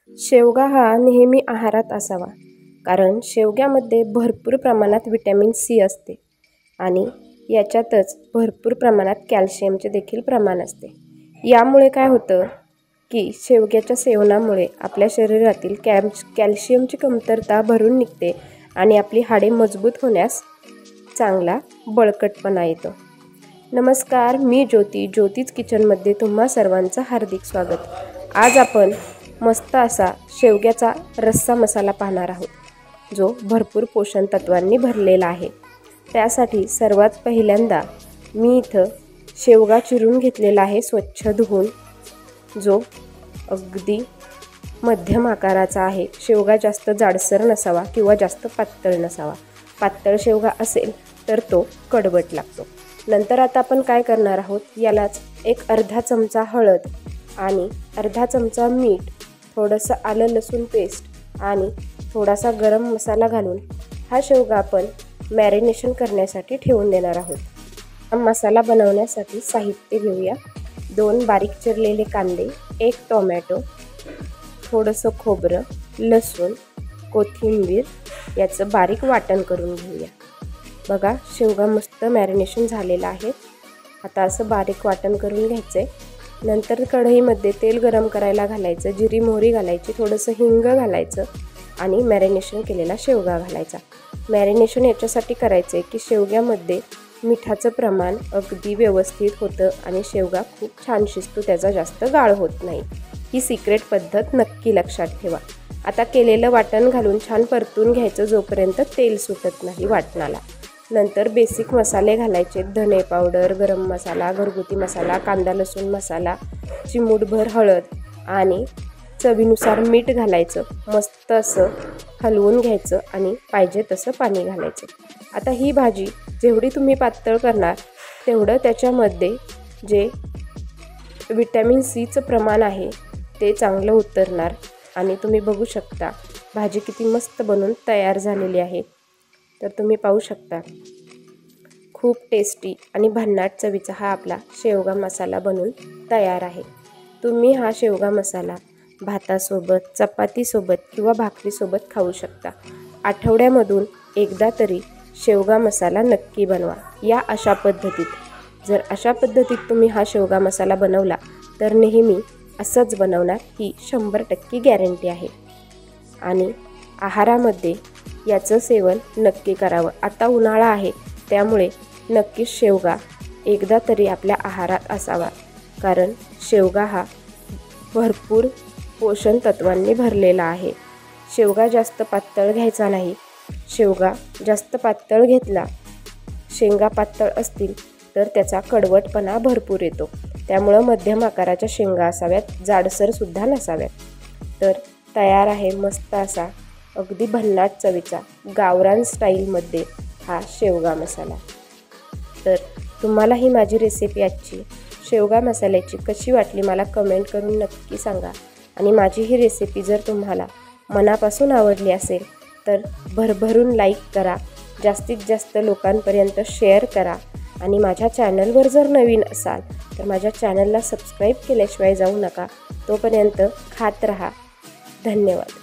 शेवगा हा नेहमी आहारात असावा, कारण शेवग्यामध्ये भरपूर प्रमाणात व्हिटॅमिन सी असते आणि याच्यातच भरपूर प्रमाणात कॅल्शियमचे देखील प्रमाण असते। यामुळे काय होतं की शेवग्याच्या सेवनामुळे आपल्या शरीरातील कॅल्शियमची कमतरता भरून निघते आणि आपली हाडे मजबूत होण्यास चांगला बळकटपणा येतो। नमस्कार, मी ज्योतीज किचनमध्ये तुम्हा सर्वांचं हार्दिक स्वागत। आज आपण मस्त असा शेवग्याचा रस्सा मसाला पाहणार आहोत, जो भरपूर पोषण तत्वांनी भरलेला आहे। त्यासाठी सर्वात पहिल्यांदा मी इथं शेवगा चिरून घेतलेला आहे, स्वच्छ धुवून, जो अगदी मध्यम आकाराचा आहे। शेवगा जास्त जाडसर नसावा किंवा जास्त पातळ नसावा। पातळ शेवगा असेल तर तो कडवट लागतो। नंतर आता आपण काय करणार आहोत, यालाच एक अर्धा चमचा हळद आणि अर्धा चमचा मीठ, थोडंसं आलं लसूण पेस्ट आणि थोडासा गरम मसाला घालून हा शेवगा आपण मॅरिनेशन करण्यासाठी ठेवून देणार आहोत। हा मसाला बनवण्यासाठी साहित्य घेऊया। 2 बारीक चिरलेले कांदे, 1 टोमॅटो, थोडंसं खोबरं, लसूण, कोथिंबीर याचं बारीक वाटण करून घेऊया। बघा, शेवगा मस्त मॅरिनेशन झालेला आहे। आता असं बारीक वाटण करून घ्यायचं। नंतर कढईमध्ये तेल गरम करायला घालायचं, जिरी मोहरी घालायची, थोडंसं हिंग घालायचं आणि मॅरिनेशन केलेला शेवगा घालायचा। मॅरिनेशन याच्यासाठी करायचं आहे की शेवग्यामध्ये मिठाचं प्रमाण अगदी व्यवस्थित होतं आणि शेवगा खूप छान शिजतो, त्याचा जास्त गाळ होत नाही। ही सिक्रेट पद्धत नक्की लक्षात ठेवा। आता केलेलं वाटण घालून छान परतून घ्यायचं, जोपर्यंत तेल सुटत नाही वाटणाला। नंतर बेसिक मसाले घालायचे, धने पावडर, गरम मसाला, घरगुती मसाला, कांदा लसूण मसाला, चिमूटभर हळद आणि चवीनुसार मीठ घालायचं। मस्त असं हलवून घ्यायचं आणि पाहिजे तसं पाणी घालायचं। आता ही भाजी जेवढी तुम्ही पातळ करणार तेवढं त्याच्यामध्ये जे व्हिटॅमिन सीचं प्रमाण आहे ते चांगलं उतरणार आणि तुम्ही बघू शकता भाजी किती मस्त बनून तयार झालेली आहे। तर तुम्ही पाहू शकता, खूप टेस्टी आणि भन्नाट चवीचा हा आपला शेवगा मसाला बनून तयार आहे। तुम्ही हा शेवगा मसाला भातासोबत, चपातीसोबत किंवा भाकरीसोबत खाऊ शकता। आठवड्यामधून एकदा तरी शेवगा मसाला नक्की बनवा या अशा पद्धतीत। जर अशा पद्धतीत तुम्ही हा शेवगा मसाला बनवला तर नेहमी असंच बनवणार ही 100% गॅरंटी आहे। आणि आहारामध्ये याचं सेवन नक्की करावं। आता उन्हाळा आहे, त्यामुळे नक्कीच शेवगा एकदा तरी आपल्या आहारात असावा, कारण शेवगा हा भरपूर पोषण तत्वांनी भरलेला आहे। शेवगा जास्त पातळ घ्यायचा नाही। शेवगा जास्त पातळ घेतला, शेंगा पातळ असतील तर त्याचा कडवटपणा भरपूर येतो। त्यामुळं मध्यम आकाराच्या शेंगा असाव्यात, जाडसरसुद्धा नसाव्यात। तर तयार आहे मस्त असा अगदी भन्नाट चवीचा गावरान स्टाईलमध्ये हा शेवगा मसाला। तर तुम्हाला ही माझी रेसिपी आजची शेवगा मसाल्याची कशी वाटली मला कमेंट करून नक्की सांगा। आणि माझी ही रेसिपी जर तुम्हाला मनापासून आवडली असेल तर भरभरून लाईक करा, जास्तीत जास्त लोकांपर्यंत शेअर करा आणि माझ्या चॅनलवर जर नवीन असाल तर माझ्या चॅनलला सबस्क्राईब केल्याशिवाय जाऊ नका। तोपर्यंत खात रहा। धन्यवाद।